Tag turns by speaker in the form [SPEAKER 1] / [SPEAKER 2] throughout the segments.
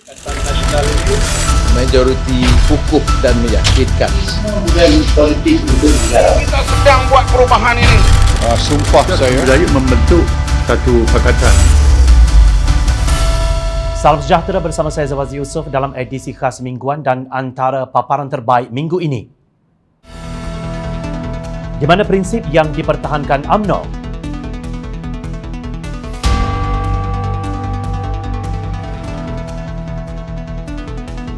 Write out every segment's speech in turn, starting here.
[SPEAKER 1] Nasional itu majoriti kukuh dan meyakinkan.
[SPEAKER 2] Dan politik untuk negara.
[SPEAKER 3] Kita sedang buat perubahan ini.
[SPEAKER 1] Sumpah saya
[SPEAKER 4] budaya membentuk satu pakatan.
[SPEAKER 5] Salam sejahtera, bersama saya Zawazi Yusof dalam edisi khas mingguan dan antara paparan terbaik minggu ini. Di mana prinsip yang dipertahankan UMNO?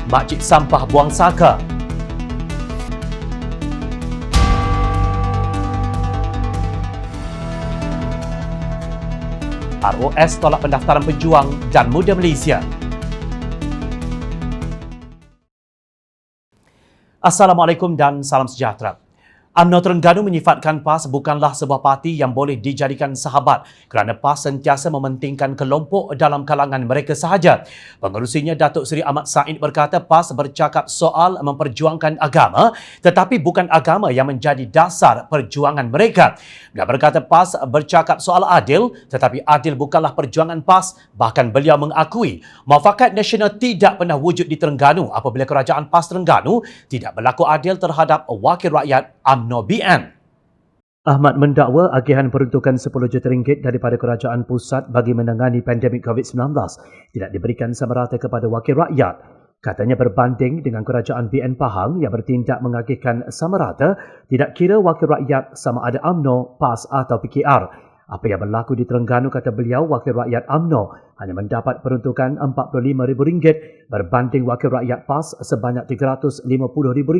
[SPEAKER 5] Makcik sampah buang saka. ROS tolak pendaftaran pejuang dan muda Malaysia. Assalamualaikum dan salam sejahtera. UMNO Terengganu menyifatkan PAS bukanlah sebuah parti yang boleh dijadikan sahabat kerana PAS sentiasa mementingkan kelompok dalam kalangan mereka sahaja. Pengerusinya Datuk Seri Ahmad Said berkata PAS bercakap soal memperjuangkan agama tetapi bukan agama yang menjadi dasar perjuangan mereka. Beliau berkata PAS bercakap soal adil tetapi adil bukanlah perjuangan PAS. Bahkan beliau mengakui muafakat nasional tidak pernah wujud di Terengganu apabila kerajaan PAS Terengganu tidak berlaku adil terhadap wakil rakyat UMNO BN. Ahmad mendakwa agihan peruntukan RM10 juta daripada kerajaan pusat bagi menangani pandemik COVID-19 tidak diberikan sama rata kepada wakil rakyat. Katanya berbanding dengan kerajaan BN Pahang yang bertindak mengagihkan sama rata, tidak kira wakil rakyat sama ada UMNO, PAS atau PKR. Apa yang berlaku di Terengganu, kata beliau, wakil rakyat UMNO hanya mendapat peruntukan RM45,000 berbanding wakil rakyat PAS sebanyak RM350,000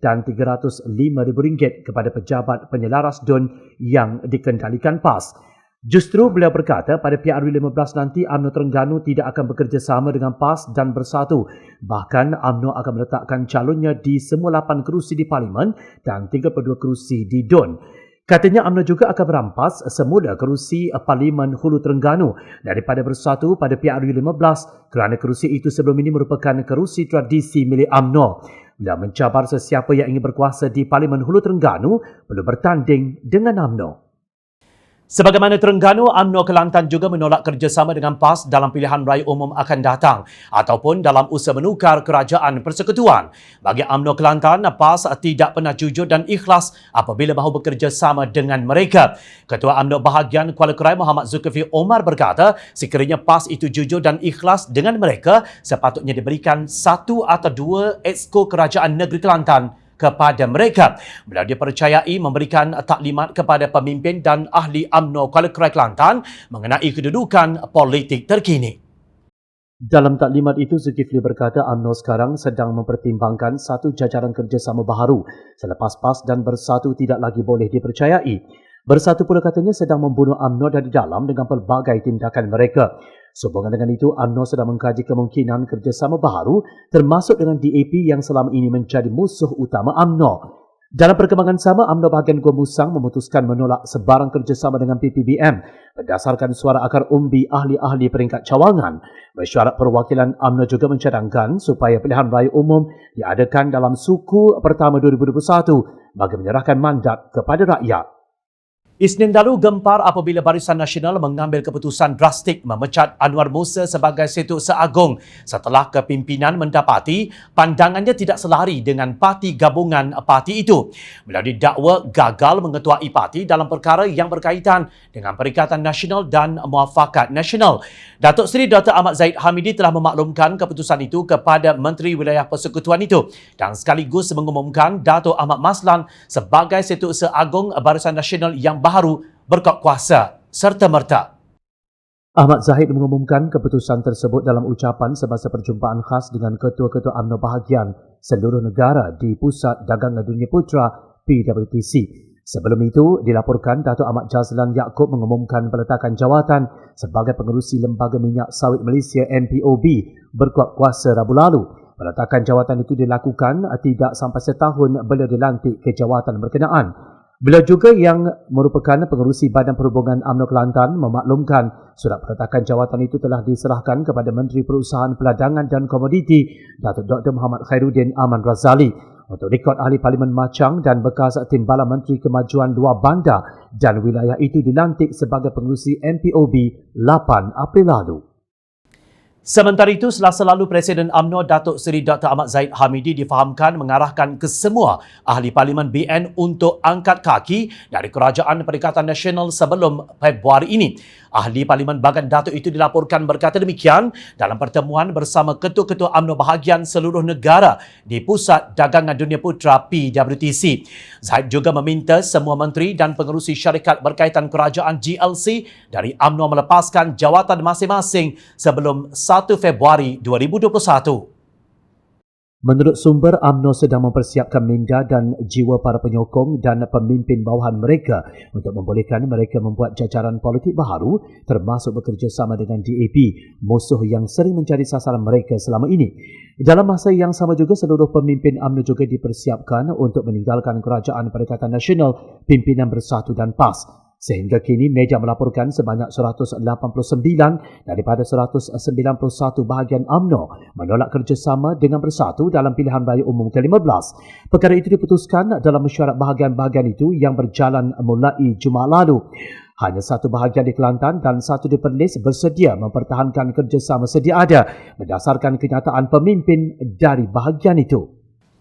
[SPEAKER 5] dan RM305,000 kepada pejabat penyelaras DUN yang dikendalikan PAS. Justru beliau berkata pada PRU15 nanti UMNO Terengganu tidak akan bekerjasama dengan PAS dan bersatu. Bahkan UMNO akan meletakkan calonnya di semua 8 kerusi di Parlimen dan 32 kerusi di DUN. Katanya UMNO juga akan merampas semula kerusi Parlimen Hulu Terengganu daripada bersatu pada PRU15 kerana kerusi itu sebelum ini merupakan kerusi tradisi milik UMNO. Beliau mencabar sesiapa yang ingin berkuasa di Parlimen Hulu Terengganu perlu bertanding dengan UMNO. Sebagaimana Terengganu, UMNO Kelantan juga menolak kerjasama dengan PAS dalam pilihan raya umum akan datang ataupun dalam usaha menukar kerajaan persekutuan. Bagi UMNO Kelantan, PAS tidak pernah jujur dan ikhlas apabila mahu bekerjasama dengan mereka. Ketua UMNO Bahagian Kuala Krai Muhammad Zulkifli Omar berkata, sekiranya PAS itu jujur dan ikhlas dengan mereka, sepatutnya diberikan 1 atau 2 exco kerajaan negeri Kelantan kepada mereka. Beliau dipercayai memberikan taklimat kepada pemimpin dan ahli UMNO Kuala Krai Kelantan mengenai kedudukan politik terkini. Dalam taklimat itu, Zulkifli berkata UMNO sekarang sedang mempertimbangkan satu jajaran kerjasama baharu selepas PAS dan bersatu tidak lagi boleh dipercayai. Bersatu pula katanya sedang membunuh UMNO dari dalam dengan pelbagai tindakan mereka. Sehubungan dengan itu, UMNO sedang mengkaji kemungkinan kerjasama baharu termasuk dengan DAP yang selama ini menjadi musuh utama UMNO. Dalam perkembangan sama, UMNO Bahagian Gua Musang memutuskan menolak sebarang kerjasama dengan PPBM berdasarkan suara akar umbi ahli-ahli peringkat cawangan. Mesyuarat perwakilan UMNO juga mencadangkan supaya pilihan raya umum diadakan dalam suku pertama 2021 bagi menyerahkan mandat kepada rakyat. Isnin lalu gempar apabila Barisan Nasional mengambil keputusan drastik memecat Anwar Musa sebagai Setiausaha Agung setelah kepimpinan mendapati pandangannya tidak selari dengan parti gabungan parti itu. Beliau didakwa gagal mengetuai parti dalam perkara yang berkaitan dengan Perikatan Nasional dan Muafakat Nasional. Datuk Seri Dr. Ahmad Zahid Hamidi telah memaklumkan keputusan itu kepada Menteri Wilayah Persekutuan itu dan sekaligus mengumumkan Datuk Ahmad Maslan sebagai Setiausaha Agung Barisan Nasional yang baru berkuat kuasa serta-merta. Ahmad Zahid mengumumkan keputusan tersebut dalam ucapan semasa perjumpaan khas dengan ketua-ketua UMNO bahagian seluruh negara di Pusat Dagangan Dunia Putra PWTC. Sebelum itu, dilaporkan Datuk Ahmad Jazlan Yaakob mengumumkan peletakan jawatan sebagai pengerusi Lembaga Minyak Sawit Malaysia MPOB berkuat kuasa Rabu lalu. Peletakan jawatan itu dilakukan tidak sampai setahun beliau dilantik ke jawatan berkenaan. Beliau juga yang merupakan pengerusi Badan Perhubungan UMNO Kelantan memaklumkan surat peletakan jawatan itu telah diserahkan kepada Menteri Perusahaan Peladangan dan Komoditi Datuk Dr. Muhammad Khairuddin Aman Razali. Untuk rekod ahli Parlimen Machang dan bekas Timbalan Menteri Kemajuan Luar Bandar dan wilayah itu dilantik sebagai pengerusi MPOB 8 April lalu. Sementara itu, Selasa lalu Presiden UMNO Datuk Seri Dr. Ahmad Zahid Hamidi difahamkan mengarahkan kesemua ahli Parlimen BN untuk angkat kaki dari Kerajaan Perikatan Nasional sebelum Februari ini. Ahli Parlimen Bagan Datuk itu dilaporkan berkata demikian dalam pertemuan bersama ketua-ketua UMNO bahagian seluruh negara di Pusat Dagangan Dunia Putra PWTC. Zahid juga meminta semua menteri dan pengerusi syarikat berkaitan kerajaan GLC dari UMNO melepaskan jawatan masing-masing sebelum 1 Februari 2021. Menurut sumber, UMNO sedang mempersiapkan minda dan jiwa para penyokong dan pemimpin bawahan mereka untuk membolehkan mereka membuat jajaran politik baharu termasuk bekerjasama dengan DAP, musuh yang sering menjadi sasaran mereka selama ini. Dalam masa yang sama juga, seluruh pemimpin UMNO juga dipersiapkan untuk meninggalkan Kerajaan Perikatan Nasional Pimpinan Bersatu dan PAS. Sehingga kini media melaporkan sebanyak 189 daripada 191 bahagian UMNO menolak kerjasama dengan Bersatu dalam pilihan raya umum ke-15. Perkara itu diputuskan dalam mesyuarat bahagian-bahagian itu yang berjalan mulai Jumaat lalu. Hanya satu bahagian di Kelantan dan satu di Perlis bersedia mempertahankan kerjasama sedia ada berdasarkan kenyataan pemimpin dari bahagian itu.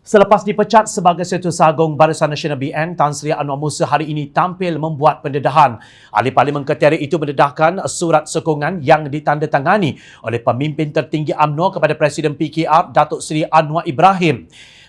[SPEAKER 5] Selepas dipecat sebagai Setiausaha Agung Barisan Nasional BN, Tan Sri Anwar Musa hari ini tampil membuat pendedahan. Ahli Parlimen Ketere itu mendedahkan surat sokongan yang ditandatangani oleh pemimpin tertinggi UMNO kepada Presiden PKR Datuk Seri Anwar Ibrahim.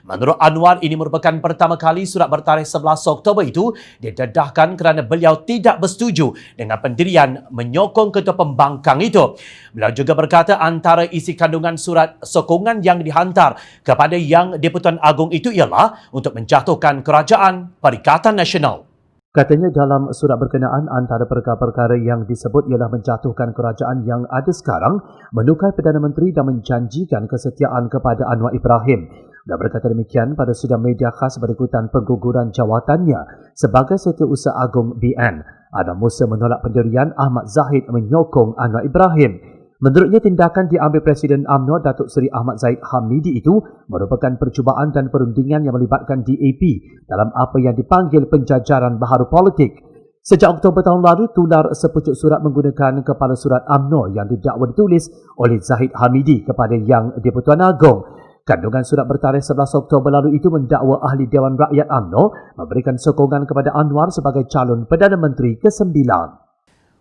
[SPEAKER 5] Menurut Anwar, ini merupakan pertama kali surat bertarikh 11 Oktober itu didedahkan kerana beliau tidak bersetuju dengan pendirian menyokong ketua pembangkang itu. Beliau juga berkata antara isi kandungan surat sokongan yang dihantar kepada Yang di-Pertuan Agong itu ialah untuk menjatuhkan Kerajaan Perikatan Nasional. Katanya dalam surat berkenaan antara perkara-perkara yang disebut ialah menjatuhkan kerajaan yang ada sekarang, menukar Perdana Menteri dan menjanjikan kesetiaan kepada Anwar Ibrahim. Dia berkata demikian pada sidang media khas berikutan pengguguran jawatannya sebagai Setiausaha Agung BN. Anwar Musa menolak pendirian Ahmad Zahid menyokong Anwar Ibrahim. Menurutnya, tindakan diambil Presiden UMNO Datuk Seri Ahmad Zahid Hamidi itu merupakan percubaan dan perundingan yang melibatkan DAP dalam apa yang dipanggil penjajaran baharu politik. Sejak Oktober tahun lalu, tular sepucuk surat menggunakan kepala surat UMNO yang didakwa ditulis oleh Zahid Hamidi kepada Yang di-Pertuan Agong. Kandungan surat bertarikh 11 Oktober lalu itu mendakwa ahli Dewan Rakyat UMNO memberikan sokongan kepada Anwar sebagai calon Perdana Menteri ke-9.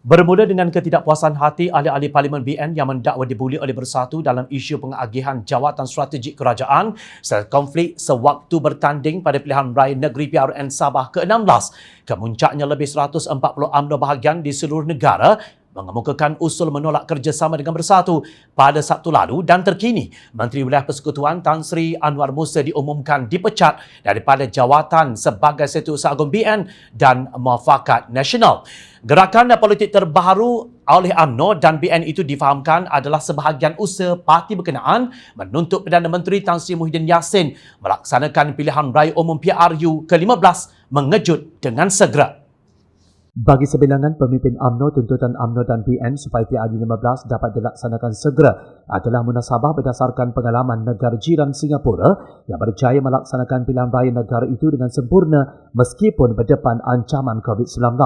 [SPEAKER 5] Bermula dengan ketidakpuasan hati ahli-ahli Parlimen BN yang mendakwa dibuli oleh Bersatu dalam isu pengagihan jawatan strategik kerajaan serta konflik sewaktu bertanding pada pilihan raya negeri PRN Sabah ke-16. Kemuncaknya lebih 140 UMNO bahagian di seluruh negara mengemukakan usul menolak kerjasama dengan Bersatu pada Sabtu lalu dan terkini Menteri Wilayah Persekutuan Tan Sri Anwar Musa diumumkan dipecat daripada jawatan sebagai Setiausaha Agung BN dan Muafakat Nasional. Gerakan politik terbaru oleh UMNO dan BN itu difahamkan adalah sebahagian usaha parti berkenaan menuntut Perdana Menteri Tan Sri Muhyiddin Yassin melaksanakan pilihan raya umum PRU ke-15 mengejut dengan segera. Bagi sebilangan pemimpin UMNO, tuntutan UMNO dan BN supaya PRU 15 dapat dilaksanakan segera adalah munasabah berdasarkan pengalaman negara jiran Singapura yang berjaya melaksanakan pilihan raya negara itu dengan sempurna meskipun berdepan ancaman COVID-19.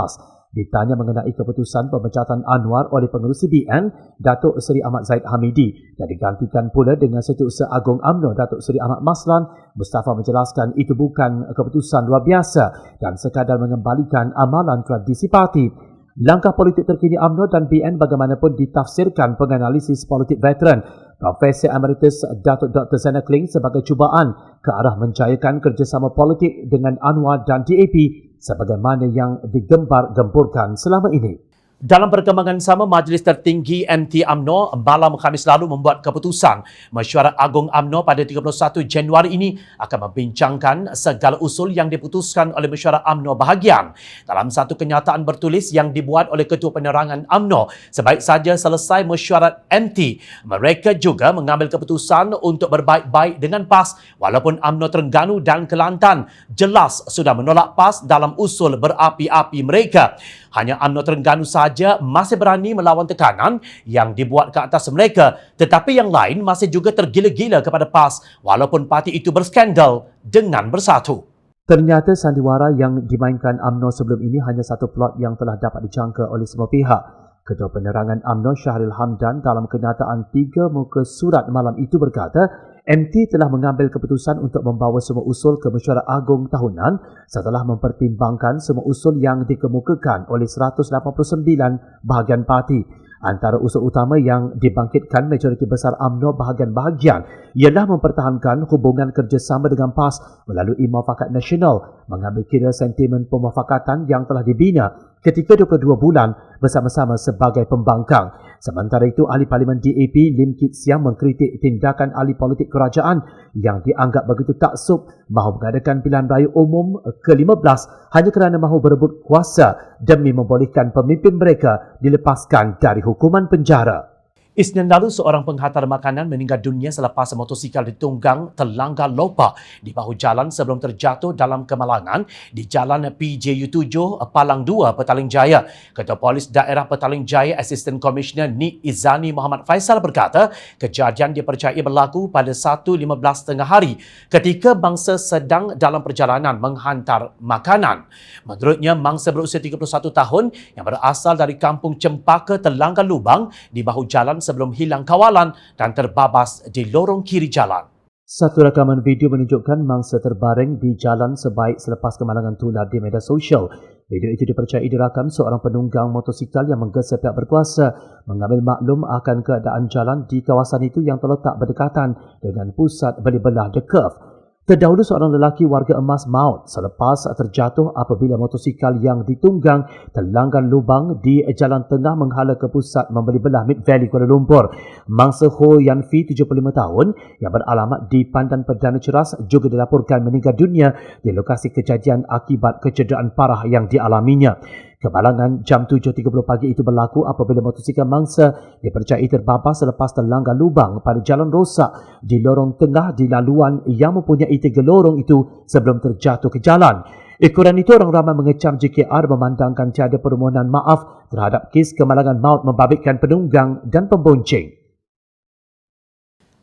[SPEAKER 5] Ditanya mengenai keputusan pemecatan Anwar oleh pengerusi BN, Datuk Seri Ahmad Zahid Hamidi yang digantikan pula dengan Setiausaha Agung UMNO Datuk Seri Ahmad Maslan, Mustafa menjelaskan itu bukan keputusan luar biasa dan sekadar mengembalikan amalan tradisi parti. Langkah politik terkini UMNO dan BN bagaimanapun ditafsirkan penganalisis politik veteran Profesor Emeritus Datuk Dr. Zainal Kling sebagai cubaan ke arah menjayakan kerjasama politik dengan Anwar dan DAP sebagaimana yang digembar-gemburkan selama ini. Dalam perkembangan sama, Majlis Tertinggi MT UMNO malam Khamis lalu membuat keputusan Mesyuarat Agung UMNO pada 31 Januari ini akan membincangkan segala usul yang diputuskan oleh Mesyuarat UMNO bahagian. Dalam satu kenyataan bertulis yang dibuat oleh Ketua Penerangan UMNO, sebaik saja selesai mesyuarat MT, mereka juga mengambil keputusan untuk berbaik-baik dengan PAS walaupun UMNO Terengganu dan Kelantan jelas sudah menolak PAS dalam usul berapi-api mereka. Hanya UMNO Terengganu saja masih berani melawan tekanan yang dibuat ke atas mereka, tetapi yang lain masih juga tergila-gila kepada PAS walaupun parti itu berskandal dengan Bersatu. Ternyata sandiwara yang dimainkan UMNO sebelum ini hanya satu plot yang telah dapat dijangka oleh semua pihak. Ketua Penerangan UMNO Syahril Hamdan dalam kenyataan 3 muka surat malam itu berkata, MT telah mengambil keputusan untuk membawa semua usul ke Mesyuarat Agung tahunan setelah mempertimbangkan semua usul yang dikemukakan oleh 189 bahagian parti. Antara usul utama yang dibangkitkan majoriti besar UMNO bahagian-bahagian ialah mempertahankan hubungan kerjasama dengan PAS melalui Muafakat Nasional, mengambil kira sentimen pemufakatan yang telah dibina ketika 22 bulan bersama-sama sebagai pembangkang. Sementara itu, Ahli Parlimen DAP Lim Kit Siang mengkritik tindakan ahli politik kerajaan yang dianggap begitu taksub mahu mengadakan pilihan raya umum ke-15 hanya kerana mahu berebut kuasa demi membolehkan pemimpin mereka dilepaskan dari hukuman penjara. Isnin lalu, seorang penghantar makanan meninggal dunia selepas motosikal ditunggang terlanggar lopak di bahu jalan sebelum terjatuh dalam kemalangan di Jalan PJU7 Palang 2, Petaling Jaya. Ketua Polis Daerah Petaling Jaya, Assistant Commissioner Nik Izani Muhammad Faisal berkata, kejadian dipercayai berlaku pada 1:15 tengah hari ketika mangsa sedang dalam perjalanan menghantar makanan. Menurutnya, mangsa berusia 31 tahun yang berasal dari Kampung Cempaka terlanggar lubang di bahu jalan sebelum hilang kawalan dan terbabas di lorong kiri jalan. Satu rakaman video menunjukkan mangsa terbaring di jalan sebaik selepas kemalangan tular di media sosial. Video itu dipercayai dirakam seorang penunggang motosikal yang menggesa pihak berkuasa mengambil maklum akan keadaan jalan di kawasan itu yang terletak berdekatan dengan pusat beli belah The Curve. Terdahulu, seorang lelaki warga Emas maut selepas terjatuh apabila motosikal yang ditunggang terlanggar lubang di jalan tengah menghala ke pusat membeli belah Mid Valley Kuala Lumpur. Mangsa Ho Yan Fee, 75 tahun, yang beralamat di Pandan Perdana Ceras juga dilaporkan meninggal dunia di lokasi kejadian akibat kecederaan parah yang dialaminya. Kemalangan jam 7.30 pagi itu berlaku apabila motosikal mangsa dipercayai terbabas selepas terlanggar lubang pada jalan rosak di lorong tengah di laluan yang mempunyai 3 lorong itu sebelum terjatuh ke jalan. Ikuran itu, orang ramai mengecam JKR memandangkan tiada permohonan maaf terhadap kes kemalangan maut membabitkan penunggang dan pembonceng.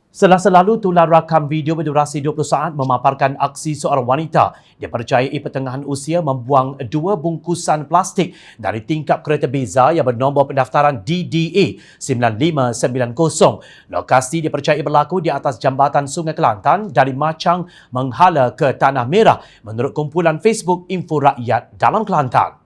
[SPEAKER 5] Selasa lalu, tular rakam video berdurasi 20 saat memaparkan aksi seorang wanita dipercayai pertengahan usia membuang 2 bungkusan plastik dari tingkap kereta beza yang bernombor pendaftaran DDA 9590. Lokasi dipercayai berlaku di atas jambatan Sungai Kelantan dari Machang menghala ke Tanah Merah menurut kumpulan Facebook Info Rakyat dalam Kelantan.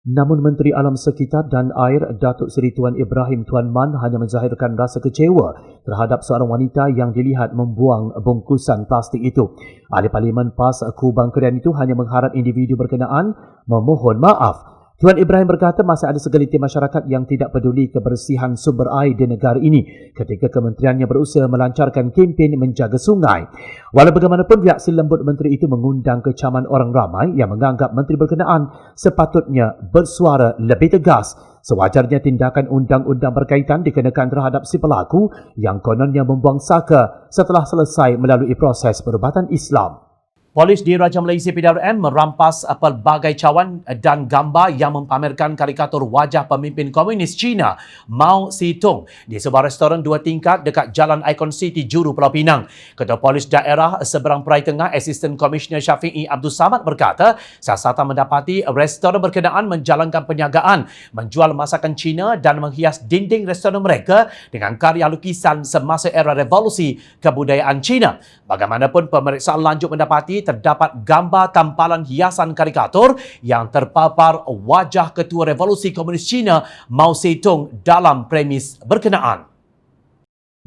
[SPEAKER 5] Namun Menteri Alam Sekitar dan Air Datuk Seri Tuan Ibrahim Tuan Man hanya menzahirkan rasa kecewa terhadap seorang wanita yang dilihat membuang bungkusan plastik itu. Ahli Parlimen PAS Kubang Kerian itu hanya mengharap individu berkenaan memohon maaf. Tuan Ibrahim berkata masih ada segelintir masyarakat yang tidak peduli kebersihan sumber air di negara ini ketika kementeriannya berusaha melancarkan kempen menjaga sungai. Walau bagaimanapun, reaksi lembut menteri itu mengundang kecaman orang ramai yang menganggap menteri berkenaan sepatutnya bersuara lebih tegas. Sewajarnya tindakan undang-undang berkaitan dikenakan terhadap si pelaku yang kononnya membuang saka setelah selesai melalui proses perubatan Islam. Polis di Raja Malaysia PDRM merampas pelbagai cawan dan gambar yang mempamerkan karikatur wajah pemimpin komunis China Mao Zedong di sebuah restoran 2 tingkat dekat Jalan Icon City, Juru, Pulau Pinang. Ketua Polis Daerah Seberang Perai Tengah, Assistant Commissioner Syafi'i Abdul Samad berkata, siasatan mendapati restoran berkenaan menjalankan penjagaan, menjual masakan Cina dan menghias dinding restoran mereka dengan karya lukisan semasa era revolusi kebudayaan Cina. Bagaimanapun, pemeriksaan lanjut mendapati terdapat gambar tampalan hiasan karikatur yang terpapar wajah Ketua Revolusi Komunis Cina Mao Zedong dalam premis berkenaan.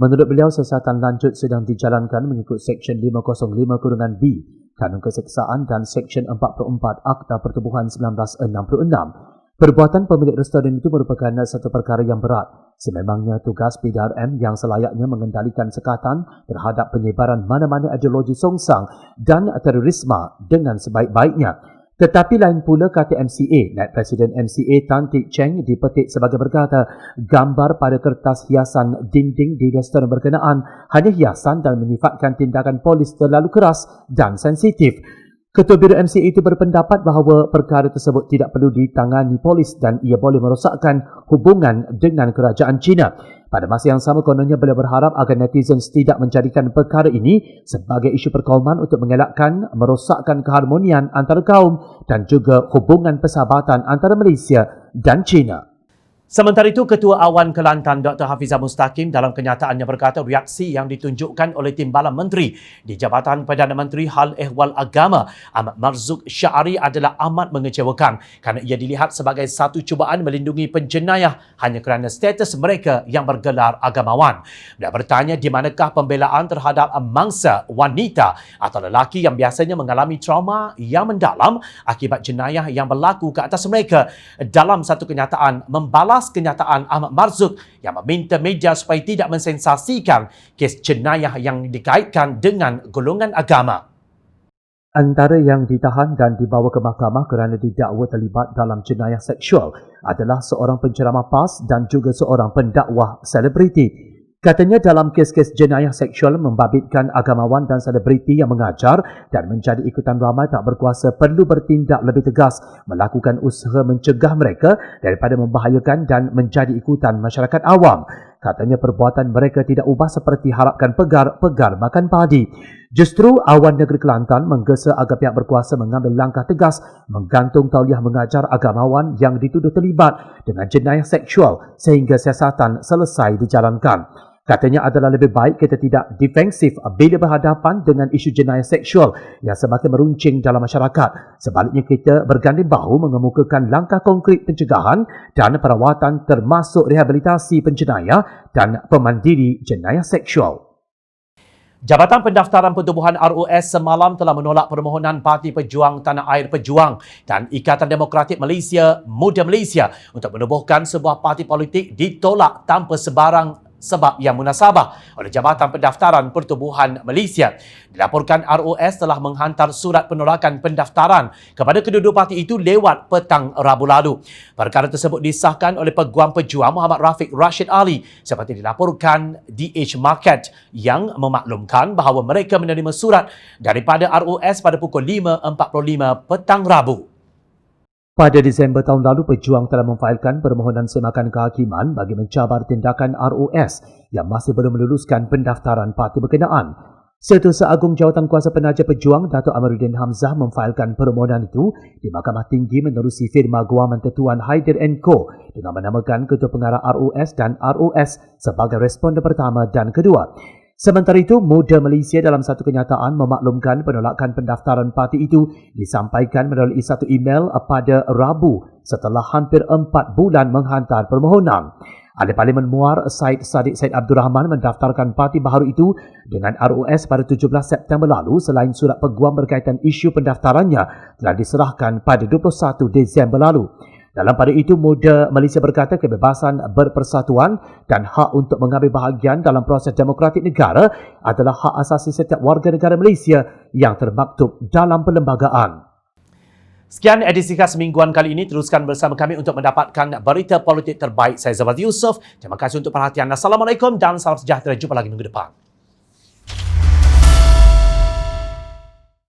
[SPEAKER 5] Menurut beliau, siasatan lanjut sedang dijalankan mengikut Seksyen 505(b) Kanun Keseksaan dan Seksyen 44 Akta Pertubuhan 1966. Perbuatan pemilik restoran itu merupakan satu perkara yang berat. Sememangnya tugas PDRM yang selayaknya mengendalikan sekatan terhadap penyebaran mana-mana ideologi songsang dan terorisme dengan sebaik-baiknya. Tetapi lain pula, kata MCA, Naib Presiden MCA Tan Teck Cheng dipetik sebagai berkata, gambar pada kertas hiasan dinding di restoran berkenaan hanya hiasan dan menyifatkan tindakan polis terlalu keras dan sensitif. Ketua Biro MCA itu berpendapat bahawa perkara tersebut tidak perlu ditangani polis dan ia boleh merosakkan hubungan dengan kerajaan China. Pada masa yang sama, kononnya beliau berharap agar netizen tidak menjadikan perkara ini sebagai isu perkauman untuk mengelakkan merosakkan keharmonian antara kaum dan juga hubungan persahabatan antara Malaysia dan China. Sementara itu, Ketua Awan Kelantan Dr. Hafizah Mustaqim dalam kenyataannya berkata reaksi yang ditunjukkan oleh Timbalan Menteri di Jabatan Perdana Menteri Hal Ehwal Agama Ahmad Marzuq Syari adalah amat mengecewakan kerana ia dilihat sebagai satu cubaan melindungi penjenayah hanya kerana status mereka yang bergelar agamawan. Dia bertanya di manakah pembelaan terhadap mangsa wanita atau lelaki yang biasanya mengalami trauma yang mendalam akibat jenayah yang berlaku ke atas mereka. Dalam satu kenyataan membalas kenyataan Ahmad Marzuq yang meminta media supaya tidak mensensasikan kes jenayah yang dikaitkan dengan golongan agama. Antara yang ditahan dan dibawa ke mahkamah kerana didakwa terlibat dalam jenayah seksual adalah seorang penceramah PAS dan juga seorang pendakwah selebriti. Katanya dalam kes-kes jenayah seksual membabitkan agamawan dan selebriti yang mengajar dan menjadi ikutan ramai tak berkuasa perlu bertindak lebih tegas melakukan usaha mencegah mereka daripada membahayakan dan menjadi ikutan masyarakat awam. Katanya perbuatan mereka tidak ubah seperti harapkan pegar makan padi. Justru Awan Negeri Kelantan menggesa agar pihak berkuasa mengambil langkah tegas menggantung tauliah mengajar agamawan yang dituduh terlibat dengan jenayah seksual sehingga siasatan selesai dijalankan. Katanya adalah lebih baik kita tidak defensif bila berhadapan dengan isu jenayah seksual yang semakin meruncing dalam masyarakat. Sebaliknya kita berganding bahu mengemukakan langkah konkret pencegahan dan perawatan termasuk rehabilitasi penjenayah dan pemandiri jenayah seksual. Jabatan Pendaftaran Pertubuhan RUS semalam telah menolak permohonan Parti Pejuang Tanah Air Pejuang dan Ikatan Demokratik Malaysia Muda Malaysia untuk menubuhkan sebuah parti politik ditolak tanpa sebarang sebab yang munasabah oleh Jabatan Pendaftaran Pertubuhan Malaysia. Dilaporkan RUS telah menghantar surat penolakan pendaftaran kepada kedua-dua parti itu lewat petang Rabu lalu. Perkara tersebut disahkan oleh Peguam Pejuang Muhammad Rafiq Rashid Ali seperti dilaporkan DH Market yang memaklumkan bahawa mereka menerima surat daripada RUS pada pukul 5.45 petang Rabu. Pada Disember tahun lalu, Pejuang telah memfailkan permohonan semakan kehakiman bagi mencabar tindakan RUS yang masih belum meluluskan pendaftaran parti berkenaan. Setiausaha Agung Jawatan Kuasa Penaja Pejuang, Datuk Amiruddin Hamzah memfailkan permohonan itu di Mahkamah Tinggi menerusi firma guaman Tetuan Haider & Co dengan menamakan Ketua Pengarah RUS dan RUS sebagai responden pertama dan kedua. Sementara itu, Muda Malaysia dalam satu kenyataan memaklumkan penolakan pendaftaran parti itu disampaikan melalui satu email pada Rabu setelah hampir 4 bulan menghantar permohonan. Ahli Parlimen Muar Syed Saddiq Syed Abdul Rahman mendaftarkan parti baharu itu dengan RUS pada 17 September lalu selain surat peguam berkaitan isu pendaftarannya telah diserahkan pada 21 Disember lalu. Dalam pada itu, Muda Malaysia berkata kebebasan berpersatuan dan hak untuk mengambil bahagian dalam proses demokratik negara adalah hak asasi setiap warga negara Malaysia yang termaktub dalam perlembagaan. Sekian edisi khas mingguan kali ini. Teruskan bersama kami untuk mendapatkan berita politik terbaik. Saya Zawad Yusof. Terima kasih untuk perhatian. Assalamualaikum dan salam sejahtera. Jumpa lagi minggu depan.